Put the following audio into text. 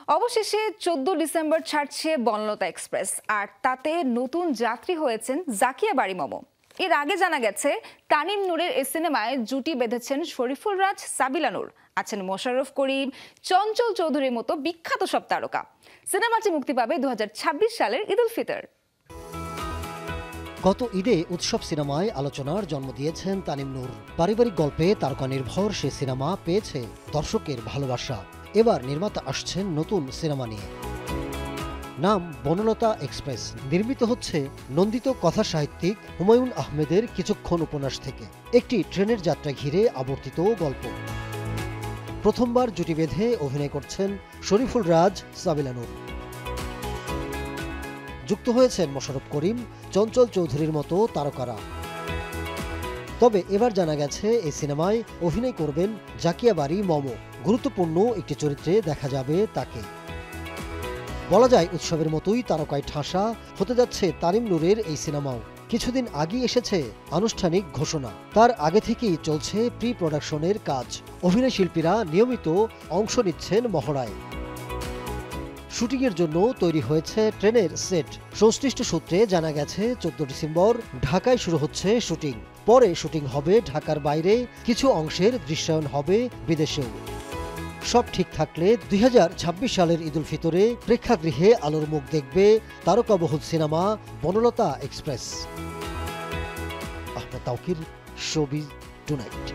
অবশেষে 14 ডিসেম্বর ছাড়ছে বনলতা এক্সপ্রেস, আর তাতে নতুন যাত্রী হয়েছেন জাকিয়া বাড়ি মম। এর আগে জানা গেছে তানিম নূরের এই সিনেমায় জুটি বেঁধেছেন শরীফুল রাজ, সাবিলা নূর, আছেন মোশাররফ করিম, চঞ্চল চৌধুরীর মতো বিখ্যাত সব তারকা। সিনেমাটি মুক্তি পাবে 2026 সালের ঈদ উল ফিতর। গত ঈদে উৎসব সিনেমায় আলোচনার জন্ম দিয়েছেন তানিম নূর। পারিবারিক গল্পে তারকা নির্ভর সে সিনেমা পেয়েছে দর্শকের ভালোবাসা। এবার নির্মাতা আসছেন নতুন সিনেমা নিয়ে, নাম বনলতা এক্সপ্রেস। নির্মিত হচ্ছে নন্দিত কথা সাহিত্যিক হুমায়ুন আহমেদের কিছুক্ষণ উপন্যাস থেকে একটি ট্রেনের যাত্রা ঘিরে আবর্তিত গল্প। প্রথমবার জুটি বেঁধে অভিনয় করছেন শরীফুল রাজ, সাবিলা নূর। যুক্ত হয়েছেন মোশাররফ করিম, চঞ্চল চৌধুরীর মতো তারকারা। তবে এবার জানা গেছে এই সিনেমায় অভিনয় করবেন জাকিয়া বাড়ি মম। গুরুত্বপূর্ণ একটি চরিত্রে দেখা যাবে তাকে। বলা যায় উৎসবের মতোই তারকায় ঠাসা হতে যাচ্ছে তানিম নূরের এই সিনেমাও। কিছুদিন আগেই এসেছে আনুষ্ঠানিক ঘোষণা, তার আগে থেকেই চলছে প্রি প্রোডাকশনের কাজ। অভিনয় শিল্পীরা নিয়মিত অংশ নিচ্ছেন মহড়ায়। শুটিংয়ের জন্য তৈরি হয়েছে ট্রেনের সেট। সংশ্লিষ্ট সূত্রে জানা গেছে 14 ডিসেম্বর ঢাকায় শুরু হচ্ছে শুটিং। পরে শুটিং হবে ঢাকার বাইরে, কিছু অংশের দৃশ্যায়ন হবে বিদেশেও। সব ঠিক থাকলে 2026 সালের ঈদ উল ফিতরে প্রেক্ষাগৃহে আলোর মুখ দেখবে তারকাবহুল cinema Banalata express. Ahmed Taokir, showbiz tonight.